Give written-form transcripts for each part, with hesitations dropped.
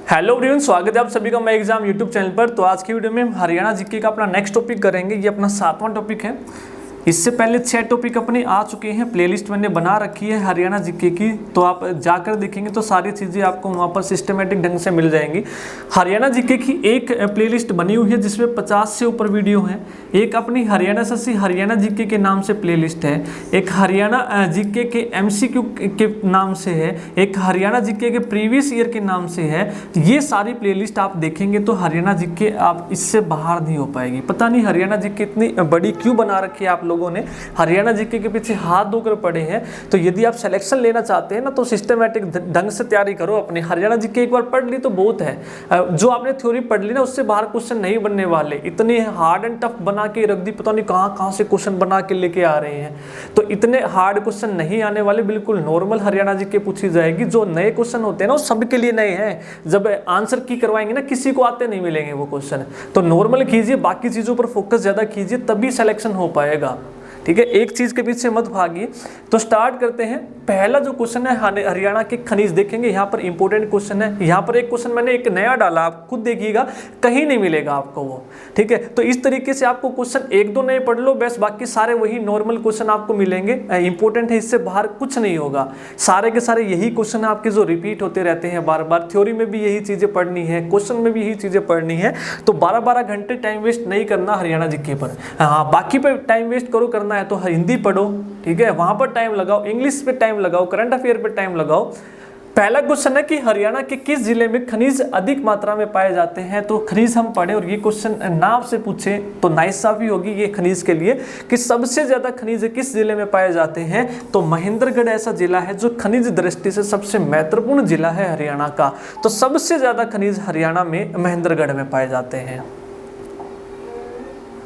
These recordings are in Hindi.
हेलो एवरीवन, स्वागत है आप सभी का मैं एग्जाम यूट्यूब चैनल पर। तो आज की वीडियो में हम हरियाणा जीके का अपना नेक्स्ट टॉपिक करेंगे। ये अपना 7वां टॉपिक है। इससे पहले 6 टॉपिक अपने आ चुके हैं, प्लेलिस्ट मैंने बना रखी है हरियाणा जीके की, तो आप जाकर देखेंगे तो सारी चीज़ें आपको वहाँ पर सिस्टमेटिक ढंग से मिल जाएंगी। हरियाणा जीके की एक प्लेलिस्ट बनी हुई है जिसमें 50 से ऊपर वीडियो हैं। एक अपनी हरियाणा से हरियाणा जीके के नाम से प्लेलिस्ट है, एक हरियाणा जीके के MCQ के नाम से है, एक हरियाणा जीके के प्रीवियस ईयर के नाम से है। ये सारी प्लेलिस्ट आप देखेंगे तो हरियाणा जीके आप इससे बाहर नहीं हो पाएगी। पता नहीं हरियाणा जीके इतनी बड़ी क्यों बना रखी है, आप लोगों ने हरियाणा जीके के पीछे हाथ धोकर पड़े हैं। तो यदि आप सिलेक्शन लेना चाहते हैं ना तो सिस्टमेटिक ढंग से तैयारी करो। अपनी हरियाणा जीके एक बार पढ़ ली तो बहुत है। जो आपने थ्योरी पढ़ ली ना उससे बाहर क्वेश्चन नहीं बनने वाले। इतने हार्ड एंड टफ बना के रख दी, पता नहीं कहां से क्वेश्चन बना के लेके आ रहे हैं। तो इतने हार्ड क्वेश्चन नहीं आने वाले, बिल्कुल नॉर्मल हरियाणा जीके पूछी जाएगी। जो नए क्वेश्चन होते हैं ना वो सबके लिए नए हैं। जब आंसर की करवाएंगे ना किसी को आते नहीं मिलेंगे वो क्वेश्चन। तो नॉर्मल कीजिए, बाकी चीजों पर फोकस ज्यादा कीजिए, तभी सिलेक्शन हो पाएगा। ठीक है, एक चीज के पीछे मत भागिए। तो स्टार्ट करते हैं। पहला जो क्वेश्चन है हरियाणा के खनिज देखेंगे। यहाँ पर इंपॉर्टेंट क्वेश्चन है। यहाँ पर एक क्वेश्चन मैंने एक नया डाला, आप खुद देखिएगा, कहीं नहीं मिलेगा आपको वो। ठीक है, तो इस तरीके से आपको क्वेश्चन एक दो नए पढ़ लो बस, बाकी सारे वही नॉर्मल क्वेश्चन आपको मिलेंगे। इंपॉर्टेंट है, इससे बाहर कुछ नहीं होगा। सारे के सारे यही क्वेश्चन आपके जो रिपीट होते रहते हैं बार बार। थ्योरी में भी यही चीजें पढ़नी है, क्वेश्चन में भी यही चीजें पढ़नी है। तो 12-12 घंटे टाइम वेस्ट नहीं करना हरियाणा जीके पर। हाँ, बाकी पे टाइम वेस्ट करो, करना है तो हिंदी पढ़ो, ठीक है, वहां पर टाइम लगाओ, इंग्लिश पे टाइम लगाओ, करंट अफेयर पे टाइम लगाओ। पहला क्वेश्चन है कि हरियाणा के किस जिले में खनिज अधिक मात्रा में पाए जाते हैं। तो खनिज हम पढ़े और ये क्वेश्चन नाम से पूछे तो नाइंसाफी होगी ये खनिज के लिए कि सबसे ज्यादा खनिज किस जिले में पाए जाते हैं। तो महेंद्रगढ़ ऐसा जिला है जो खनिज दृष्टि से सबसे महत्वपूर्ण जिला है हरियाणा का। तो सबसे ज्यादा खनिज हरियाणा में महेंद्रगढ़ में पाए जाते हैं।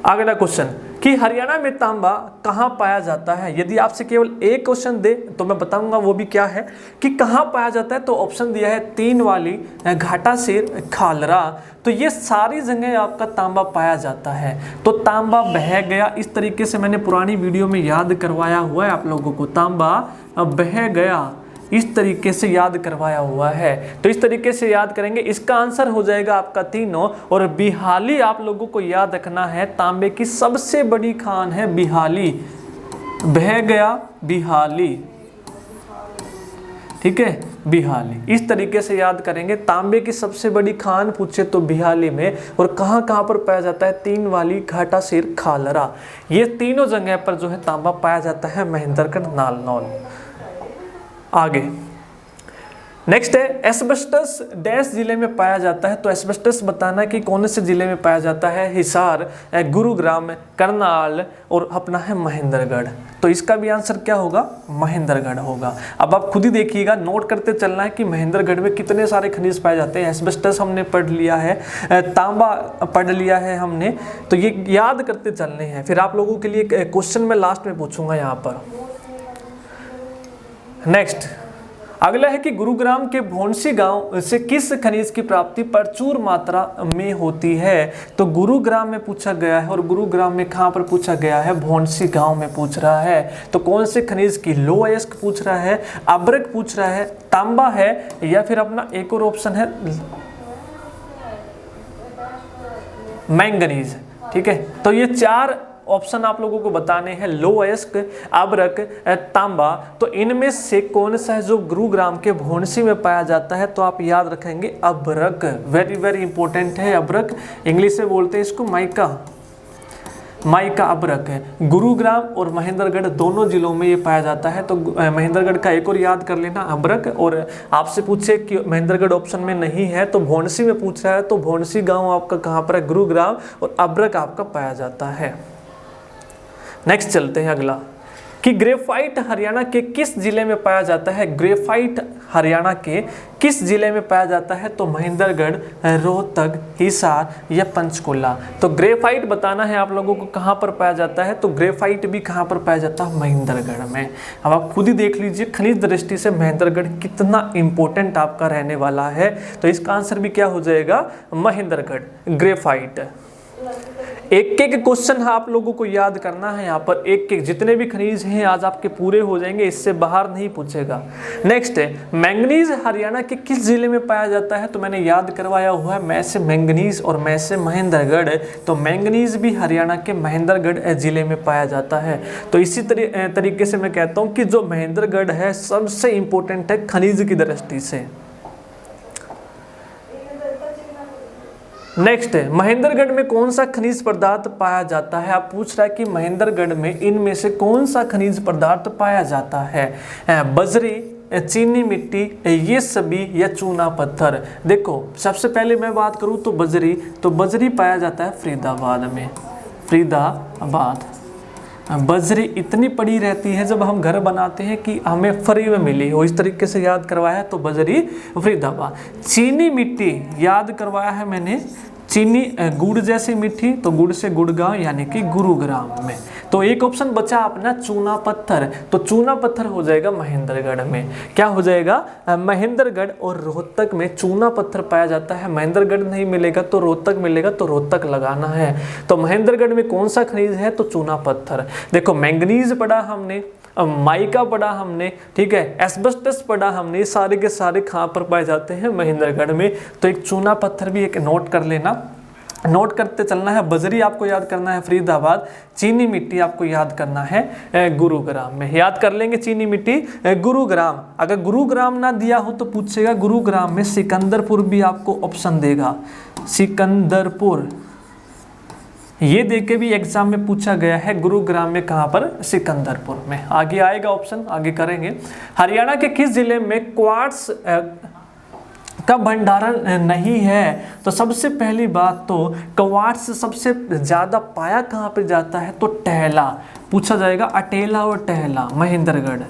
अगला क्वेश्चन कि हरियाणा में तांबा कहाँ पाया जाता है। यदि आपसे केवल एक क्वेश्चन दे तो मैं बताऊंगा वो भी क्या है कि कहाँ पाया जाता है। तो ऑप्शन दिया है 3 वाली, घाटासेर, खालरा। तो ये सारी जगह आपका तांबा पाया जाता है। तो तांबा बह गया, इस तरीके से मैंने पुरानी वीडियो में याद करवाया हुआ है आप लोगों को। तांबा बह गया इस तरीके से याद करवाया हुआ है। तो इस तरीके से याद करेंगे, इसका आंसर हो जाएगा आपका तीनों। और बिहाली आप लोगों को याद रखना है, तांबे की सबसे बड़ी खान है बिहाली। बह गया बिहाली, ठीक है, बिहाली। इस तरीके से याद करेंगे। तांबे की सबसे बड़ी खान पूछे तो बिहाली में। और कहाँ कहाँ पर पाया जाता है, 3 वाली, घाटासेर, खालरा। ये तीनों जगह पर जो है तांबा पाया जाता है, महेंद्रगढ़, नालनौल। आगे नेक्स्ट है एस्बेस्टस डैश जिले में पाया जाता है। तो एस्बेस्टस बताना कि कौन से जिले में पाया जाता है। हिसार, गुरुग्राम, करनाल और अपना है महेंद्रगढ़। तो इसका भी आंसर क्या होगा, महेंद्रगढ़ होगा। अब आप खुद ही देखिएगा, नोट करते चलना है कि महेंद्रगढ़ में कितने सारे खनिज पाए जाते हैं। एस्बेस्टस हमने पढ़ लिया है, तांबा पढ़ लिया है हमने, तो ये याद करते चलने हैं। फिर आप लोगों के लिए क्वेश्चन मैं लास्ट में पूछूंगा यहाँ पर। नेक्स्ट अगला है कि गुरुग्राम के भोंसी गांव से किस खनिज की प्राप्ति प्रचुर मात्रा में होती है। तो गुरुग्राम में पूछा गया है। और गुरुग्राम में कहां पर पूछा गया है, भोंसी गांव में पूछ रहा है। तो कौन से खनिज की, लो अयस्क पूछ रहा है, अब्रक पूछ रहा है, तांबा है, या फिर अपना एक और ऑप्शन है मैंगनीज। ठीक है, तो ये 4 ऑप्शन आप लोगों को बताने हैं, लो अयस्क, अब्रक, तांबा। तो इनमें से कौन सा है जो गुरुग्राम के भोंसी में पाया जाता है। तो आप याद रखेंगे अब्रक, वेरी वेरी इंपॉर्टेंट है अब्रक। इंग्लिश में बोलते हैं इसको माइका, माइका अब्रक है। गुरुग्राम और महेंद्रगढ़ दोनों जिलों में ये पाया जाता है। तो महेंद्रगढ़ का एक और याद कर लेना, अब्रक। और आपसे पूछे कि महेंद्रगढ़ ऑप्शन में नहीं है तो भोंसी में पूछ रहा है, तो भोंसी गांव आपका कहाँ पर है, गुरुग्राम, और अब्रक आपका पाया जाता है। नेक्स्ट चलते हैं अगला कि ग्रेफाइट हरियाणा के किस जिले में पाया जाता है। ग्रेफाइट हरियाणा के किस जिले में पाया जाता है। तो महेंद्रगढ़, रोहतक, हिसार या पंचकुला। तो ग्रेफाइट बताना है आप लोगों को कहाँ पर पाया जाता है। तो ग्रेफाइट भी कहाँ पर पाया जाता है, महेंद्रगढ़ में। अब आप खुद ही देख लीजिए खनिज दृष्टि से महेंद्रगढ़ कितना इंपॉर्टेंट आपका रहने वाला है। तो इसका आंसर भी क्या हो जाएगा, महेंद्रगढ़, ग्रेफाइट। एक एक क्वेश्चन आप लोगों को याद करना है। यहाँ पर एक एक जितने भी खनिज हैं आज आपके पूरे हो जाएंगे, इससे बाहर नहीं पूछेगा। नेक्स्ट है मैंगनीज हरियाणा के किस जिले में पाया जाता है? तो मैंने याद करवाया हुआ है मैं से मैंगनीज और मैं से महेंद्रगढ़। तो मैंगनीज भी हरियाणा के महेंद्रगढ़ जिले में पाया जाता है। तो इसी तरीके से मैं कहता हूँ कि जो महेंद्रगढ़ है सबसे इंपॉर्टेंट है खनिज की दृष्टि से। नेक्स्ट है महेंद्रगढ़ में कौन सा खनिज पदार्थ पाया जाता है? आप पूछ रहा है कि महेंद्रगढ़ में इनमें से कौन सा खनिज पदार्थ पाया जाता है? बजरी, चीनी मिट्टी, ये सभी या चूना पत्थर। देखो सबसे पहले मैं बात करूं तो बजरी पाया जाता है फरीदाबाद में। फरीदाबाद बजरी इतनी पड़ी रहती है जब हम घर बनाते हैं कि हमें फ्री में मिली हो, इस तरीके से याद करवाया तो बजरी फरीदाबाद। चीनी मिट्टी याद करवाया है मैंने, चीनी गुड़ जैसी मीठी, तो गुड़ से गुड़गांव यानी कि गुरुग्राम में। तो एक ऑप्शन बचा अपना चूना पत्थर, तो चूना पत्थर हो जाएगा महेंद्रगढ़ में। क्या हो जाएगा? महेंद्रगढ़ और रोहतक में चूना पत्थर पाया जाता है। महेंद्रगढ़ नहीं मिलेगा तो रोहतक मिलेगा, तो रोहतक लगाना है। तो महेंद्रगढ़ में कौन सा खनिज है? तो चूना पत्थर। देखो मैंगनीज पढ़ा हमने, माइका पढ़ा हमने, ठीक है, एस्बेस्टस पढ़ा हमने, सारे के सारे कहाँ पर पाए जाते हैं? महेंद्रगढ़ में। तो एक चूना पत्थर भी एक नोट कर लेना, नोट करते चलना है। बजरी आपको याद करना है फरीदाबाद, चीनी मिट्टी आपको याद करना है गुरुग्राम में। याद कर लेंगे चीनी मिट्टी गुरुग्राम। अगर गुरुग्राम ना दिया हो तो पूछेगा गुरुग्राम में सिकंदरपुर भी आपको ऑप्शन देगा, सिकंदरपुर ये देके भी एग्जाम में पूछा गया है। गुरुग्राम में कहाँ पर? सिकंदरपुर में। आगे आएगा ऑप्शन, आगे करेंगे। हरियाणा के किस जिले में क्वार्ट्स का भंडारण नहीं है? तो सबसे पहली बात तो क्वार्ट्स सबसे ज्यादा पाया कहाँ पे जाता है? तो टहला पूछा जाएगा, अटेला और टहला, महेंद्रगढ़।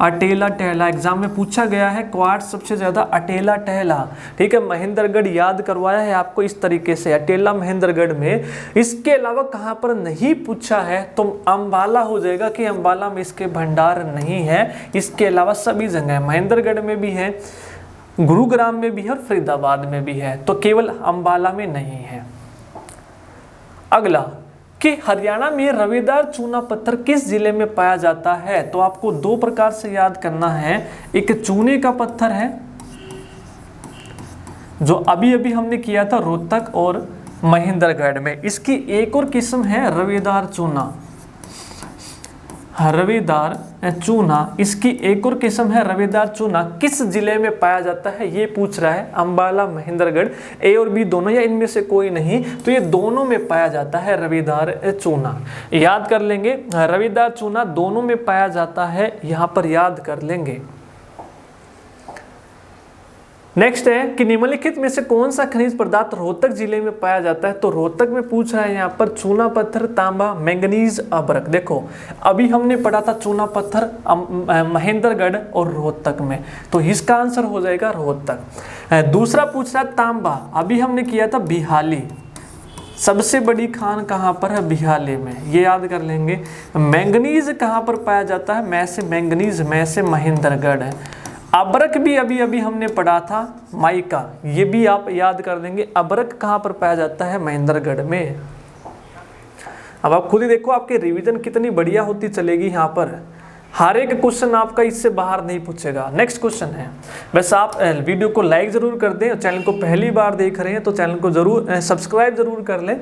अटेला टहला एग्जाम में पूछा गया है, क्वार्ट्स सबसे ज्यादा अटेला टहला, ठीक है। महेंद्रगढ़ याद करवाया है आपको इस तरीके से, अटेला महेंद्रगढ़ में। इसके अलावा कहाँ पर नहीं पूछा है तो अंबाला हो जाएगा कि अंबाला में इसके भंडार नहीं है। इसके अलावा सभी जगह महेंद्रगढ़ में भी है, गुरुग्राम में भी है और फरीदाबाद में भी है, तो केवल अंबाला में नहीं है। अगला कि हरियाणा में रवेदार चूना पत्थर किस जिले में पाया जाता है? तो आपको दो प्रकार से याद करना है। एक चूने का पत्थर है जो अभी अभी हमने किया था रोहतक और महेंद्रगढ़ में। इसकी एक और किस्म है रवेदार चूना, रवेदार चूना, इसकी एक और किस्म है रवेदार चूना। किस जिले में पाया जाता है ये पूछ रहा है। अंबाला, महेंद्रगढ़, ए और बी दोनों या इनमें से कोई नहीं, तो ये दोनों में पाया जाता है रवेदार चूना। याद कर लेंगे, रवेदार चूना दोनों में पाया जाता है, यहाँ पर याद कर लेंगे। नेक्स्ट है कि निम्नलिखित में से कौन सा खनिज पदार्थ रोहतक जिले में पाया जाता है? तो रोहतक में पूछ रहा है यहाँ पर चूना पत्थर, तांबा, मैंगनीज, अबरक। देखो अभी हमने पढ़ा था चूना पत्थर महेंद्रगढ़ और रोहतक में, तो इसका आंसर हो जाएगा रोहतक। दूसरा पूछ रहा है तांबा, अभी हमने किया था बिहाली, सबसे बड़ी खान कहाँ पर है? बिहाली में, ये याद कर लेंगे। मैंगनीज कहाँ पर पाया जाता है? मैं से मैंगनीज, मैं से महेंद्रगढ़ है। अबरक भी अभी अभी हमने पढ़ा था, माइका, ये भी आप याद कर देंगे। अबरक कहाँ पर पाया जाता है? महेंद्रगढ़ में। अब आप खुद ही देखो आपके रिवीजन कितनी बढ़िया होती चलेगी। यहाँ पर हर एक क्वेश्चन आपका इससे बाहर नहीं पूछेगा। नेक्स्ट क्वेश्चन है, बस आप वीडियो को लाइक जरूर कर दें, चैनल को पहली बार देख रहे हैं तो चैनल को जरूर सब्सक्राइब जरूर कर लें।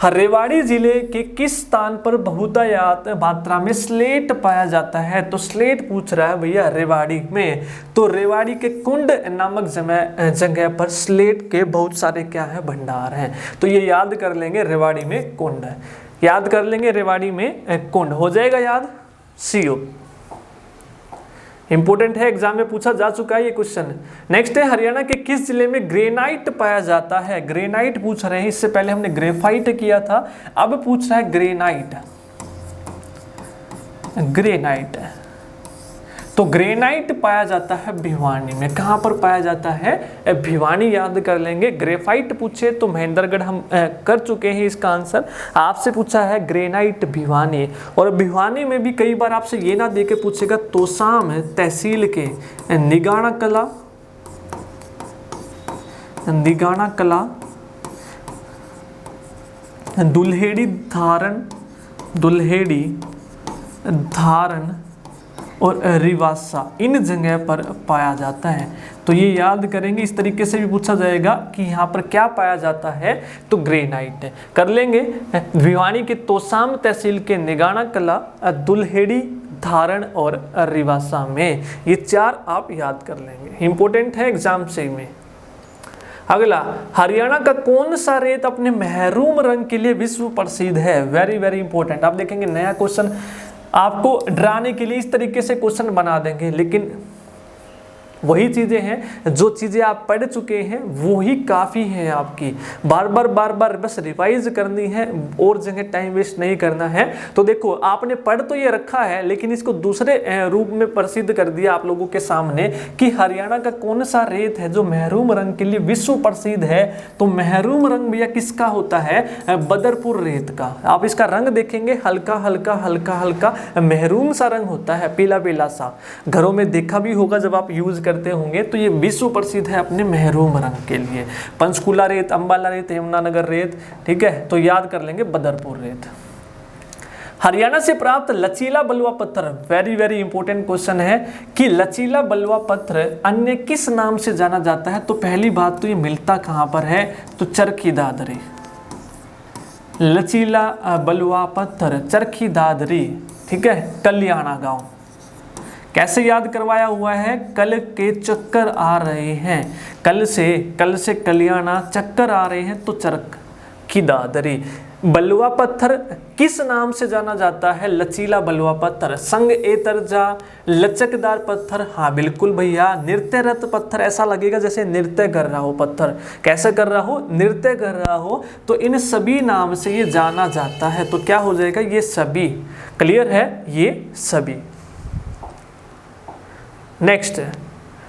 रेवाड़ी जिले के किस स्थान पर बहुतायत मात्रा में स्लेट पाया जाता है? तो स्लेट पूछ रहा है भैया रेवाड़ी में, तो रेवाड़ी के कुंड नामक जगह पर स्लेट के बहुत सारे क्या है? भंडार हैं। तो ये याद कर लेंगे, रेवाड़ी में कुंड है, याद कर लेंगे, रेवाड़ी में कुंड हो जाएगा याद। सीओ इंपोर्टेंट है, एग्जाम में पूछा जा चुका है ये क्वेश्चन। नेक्स्ट है हरियाणा के किस जिले में ग्रेनाइट पाया जाता है? ग्रेनाइट पूछ रहे हैं, इससे पहले हमने ग्रेफाइट किया था, अब पूछ रहा है ग्रेनाइट। ग्रेनाइट, तो ग्रेनाइट पाया जाता है भिवानी में। कहाँ पर पाया जाता है? भिवानी, याद कर लेंगे। ग्रेफाइट पूछे तो महेंद्रगढ़ हम कर चुके हैं इसका आंसर। आपसे पूछा है ग्रेनाइट भिवानी, और भिवानी में भी कई बार आपसे ये ना देके पूछेगा तोसाम तहसील के निगाना कला, निगाना कला दुल्हेड़ी धारण और रिवासा इन जगह पर पाया जाता है। तो ये याद करेंगे, इस तरीके से भी पूछा जाएगा कि यहाँ पर क्या पाया जाता है, तो ग्रेनाइट कर लेंगे। भिवानी के तोसाम तहसील के निगाना कला, दुल्हेड़ी, धारण और रिवासा में, ये 4 आप याद कर लेंगे, इंपॉर्टेंट है एग्जाम से में। अगला, हरियाणा का कौन सा रेत अपने महरूम रंग के लिए विश्व प्रसिद्ध है? Very very important. आप देखेंगे नया क्वेश्चन आपको डराने के लिए इस तरीके से क्वेश्चन बना देंगे, लेकिन वही चीजें हैं जो चीजें आप पढ़ चुके हैं वो ही काफ़ी है आपकी, बार बार बस रिवाइज करनी है और जगह टाइम वेस्ट नहीं करना है। तो देखो आपने पढ़ तो ये रखा है, लेकिन इसको दूसरे रूप में प्रसिद्ध कर दिया आप लोगों के सामने कि हरियाणा का कौन सा रेत है जो महरूम रंग के लिए विश्व प्रसिद्ध है। तो महरूम रंग भैया किसका होता है? बदरपुर रेत का। आप इसका रंग देखेंगे हल्का हल्का हल्का हल्का महरूम सा रंग होता है, पीला पीला सा। घरों में देखा भी होगा जब आप यूज करते होंगे, तो ये विश्व प्रसिद्ध है अपने महरूम रंग के लिए। पंचकूला रेत, अंबाला रेत, यमुनानगर रेत, ठीक है, तो याद कर लेंगे बदरपुर रेत। हरियाणा से प्राप्त लचीला बलुआ पत्थर, वेरी वेरी इंपॉर्टेंट क्वेश्चन है कि लचीला बलुआ पत्थर अन्य किस नाम से जाना जाता है? तो पहली बात तो ये मिलता कहां पर है? तो चरखी दादरी। लचीला बलुआ पत्थर चरखी दादरी, ठीक है, कल्याणा गांव। कैसे याद करवाया हुआ है? कल के चक्कर आ रहे हैं, कल से कल्याणा चक्कर आ रहे हैं, तो चरखी दादरी। बलुआ पत्थर किस नाम से जाना जाता है? लचीला बलुआ पत्थर, संग एतरजा, लचकदार पत्थर, हाँ बिल्कुल भैया, नृत्यरत पत्थर, ऐसा लगेगा जैसे नृत्य कर रहा हो पत्थर। कैसे कर रहा हो? नृत्य कर रहा हो। तो इन सभी नाम से ये जाना जाता है, तो क्या हो जाएगा? ये सभी। क्लियर है? ये सभी। नेक्स्ट,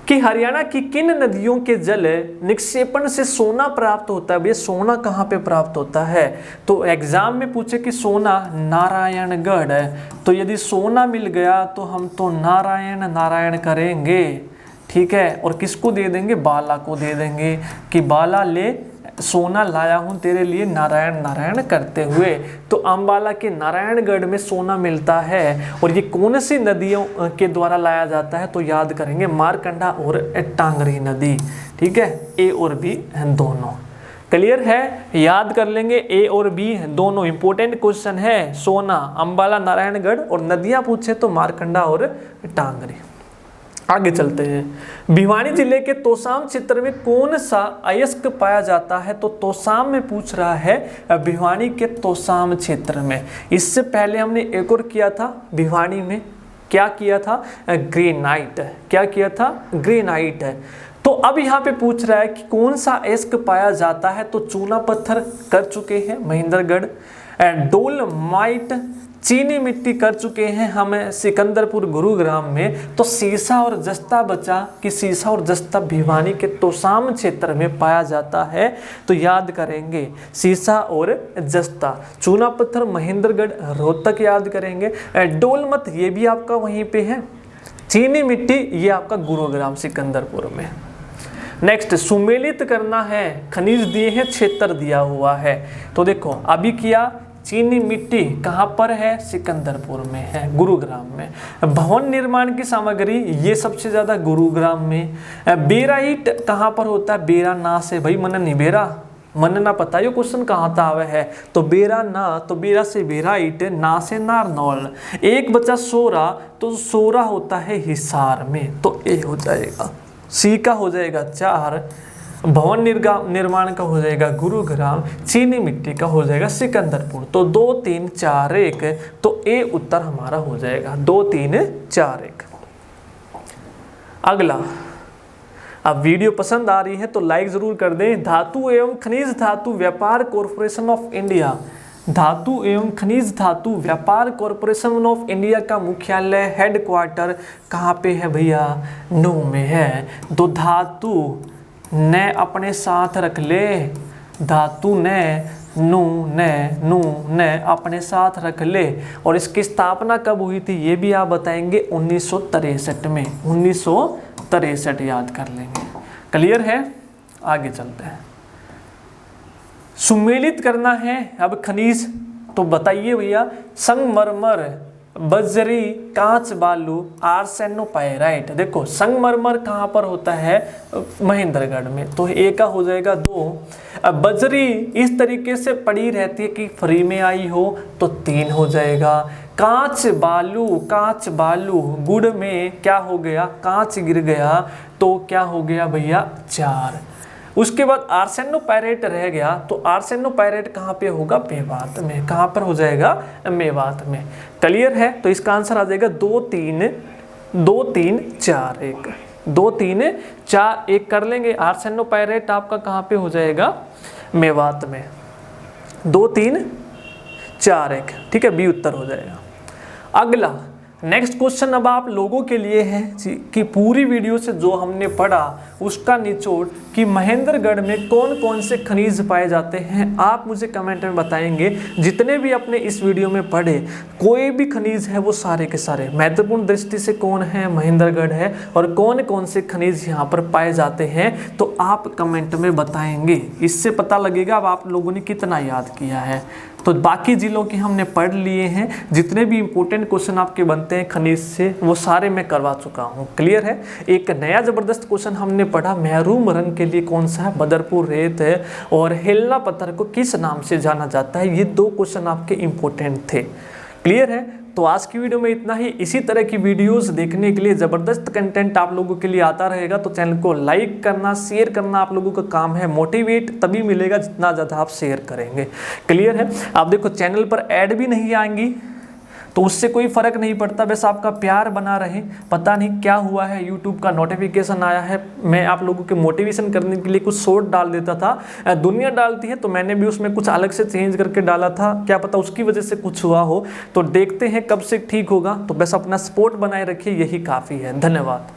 कि हरियाणा की किन नदियों के जल निक्षेपण से सोना प्राप्त होता है? भैया सोना कहाँ पे प्राप्त होता है? तो एग्जाम में पूछे कि सोना नारायणगढ़, तो यदि सोना मिल गया तो हम तो नारायण करेंगे, ठीक है, और किसको दे देंगे? बाला को दे देंगे कि बाला ले सोना लाया हूं तेरे लिए नारायण नारायण करते हुए। तो अंबाला के नारायणगढ़ में सोना मिलता है। और ये कौन सी नदियों के द्वारा लाया जाता है? तो याद करेंगे मारकंडा और टांगरी नदी, ठीक है, ए और बी दोनों। क्लियर है? याद कर लेंगे ए और बी दोनों, इंपॉर्टेंट क्वेश्चन है। सोना, अंबाला, नारायणगढ़, और नदियां पूछे तो मारकंडा और टांगरी। आगे चलते हैं। भिवानी जिले के तोसाम क्षेत्र में कौन सा अयस्क पाया जाता है? तो तोसाम में पूछ रहा है, भिवानी के तोसाम क्षेत्र में। इससे पहले हमने एक और किया था भिवानी में, क्या किया था? ग्रेनाइट। क्या किया था? ग्रेनाइट है। तो अब यहाँ पे पूछ रहा है कि कौन सा अयस्क पाया जाता है? तो चूना पत्थर कर चुके हैं महेंद्रगढ़, डोलमाइट, चीनी मिट्टी कर चुके हैं हम सिकंदरपुर गुरुग्राम में। तो सीसा और जस्ता बचा कि सीसा और जस्ता भिवानी के तोसाम क्षेत्र में पाया जाता है। तो याद करेंगे सीसा और जस्ता। चूना पत्थर महेंद्रगढ़ रोहतक याद करेंगे। डोलमत ये भी आपका वहीं पे है। चीनी मिट्टी ये आपका गुरुग्राम सिकंदरपुर में। नेक्स्ट, सुमेलित करना है, खनिज दिए हैं, क्षेत्र दिया हुआ है। तो देखो अभी किया, चीनी मिट्टी कहाँ पर है? सिकंदरपुर में है, गुरुग्राम में। भवन निर्माण की सामग्री ये सबसे ज्यादा गुरुग्राम में। बेराइट कहाँ पर होता है? बेरा ना से, भाई मन नहीं बेरा, मन ना पता ये क्वेश्चन कहाँ था आवे है। तो बेरा ना, तो बेरा से बेराइट, ना से नारनौल। एक बचा सोरा, तो सोरा होता है हिसार में, तो ए हो जाएगा। सी का हो जाएगा 4, भवन निर्माण का हो जाएगा गुरुग्राम, चीनी मिट्टी का हो जाएगा सिकंदरपुर। तो 2 3 4 1, तो ए उत्तर हमारा हो जाएगा 2 3 4 1। अगला, अब वीडियो पसंद आ रही है तो लाइक जरूर कर दें। धातु एवं खनिज धातु व्यापार कॉरपोरेशन ऑफ इंडिया, धातु एवं खनिज धातु व्यापार कॉरपोरेशन ऑफ इंडिया का मुख्यालय हेडक्वार्टर कहाँ पे है भैया? नू में है। तो धातु ने अपने साथ रख ले, धातु ने नू ने अपने साथ रख ले। और इसकी स्थापना कब हुई थी ये भी आप बताएंगे? 1963 में, 1963 याद कर लेंगे। क्लियर है? आगे चलते हैं। सुमेलित करना है अब खनिज, तो बताइए भैया, संगमरमर, बजरी, कांच बालू, आर्सेनोपाइराइट। देखो संगमरमर कहाँ पर होता है, महेंद्रगढ़ में, तो ए का हो जाएगा 2। अब बजरी इस तरीके से पड़ी रहती है कि फ्री में आई हो, तो 3 हो जाएगा। कांच बालू गुड़ में क्या हो गया, कांच गिर गया, तो क्या हो गया भैया 4। उसके बाद आर्सेनोपाइरेट रह गया, तो आर्सेनोपाइरेट कहाँ पे होगा, मेवात में। कहाँ पर हो जाएगा, मेवात में। क्लियर है, तो इसका आंसर आ जाएगा 2 3 4 1। 2 3 4 1 कर लेंगे। आर्सेनोपाइरेट आपका कहाँ पे हो जाएगा, मेवात में। 2 3 4 1, ठीक है, बी उत्तर हो जाएगा। अगला नेक्स्ट क्वेश्चन अब आप लोगों के लिए है कि पूरी वीडियो से जो हमने पढ़ा उसका निचोड़ कि महेंद्रगढ़ में कौन कौन से खनिज पाए जाते हैं। आप मुझे कमेंट में बताएंगे, जितने भी अपने इस वीडियो में पढ़े कोई भी खनिज है वो सारे के सारे महत्वपूर्ण दृष्टि से कौन है, महेंद्रगढ़ है, और कौन कौन से खनिज यहाँ पर पाए जाते हैं, तो आप कमेंट में बताएंगे। इससे पता लगेगा अब आप लोगों ने कितना याद किया है। तो बाकी जिलों के हमने पढ़ लिए हैं, जितने भी इंपॉर्टेंट क्वेश्चन आपके बनते हैं खनिज से वो सारे मैं करवा चुका हूँ। क्लियर है। एक नया जबरदस्त क्वेश्चन हमने पढ़ा, महरूम रंग के लिए कौन सा है, बदरपुर रेत है, और हेलना पत्थर को किस नाम से जाना जाता है। ये 2 क्वेश्चन आपके इंपॉर्टेंट थे। क्लियर है। तो आज की वीडियो में इतना ही। इसी तरह की वीडियोस देखने के लिए, ज़बरदस्त कंटेंट आप लोगों के लिए आता रहेगा, तो चैनल को लाइक करना, शेयर करना आप लोगों का काम है। मोटिवेट तभी मिलेगा जितना ज़्यादा आप शेयर करेंगे। क्लियर है। आप देखो चैनल पर ऐड भी नहीं आएंगी तो उससे कोई फ़र्क नहीं पड़ता, बस आपका प्यार बना रहे। पता नहीं क्या हुआ है, यूट्यूब का नोटिफिकेशन आया है। मैं आप लोगों के मोटिवेशन करने के लिए कुछ शॉर्ट डाल देता था, दुनिया डालती है, तो मैंने भी उसमें कुछ अलग से चेंज करके डाला था। क्या पता उसकी वजह से कुछ हुआ हो, तो देखते हैं कब से ठीक होगा। तो बस अपना सपोर्ट बनाए रखिए, यही काफ़ी है। धन्यवाद।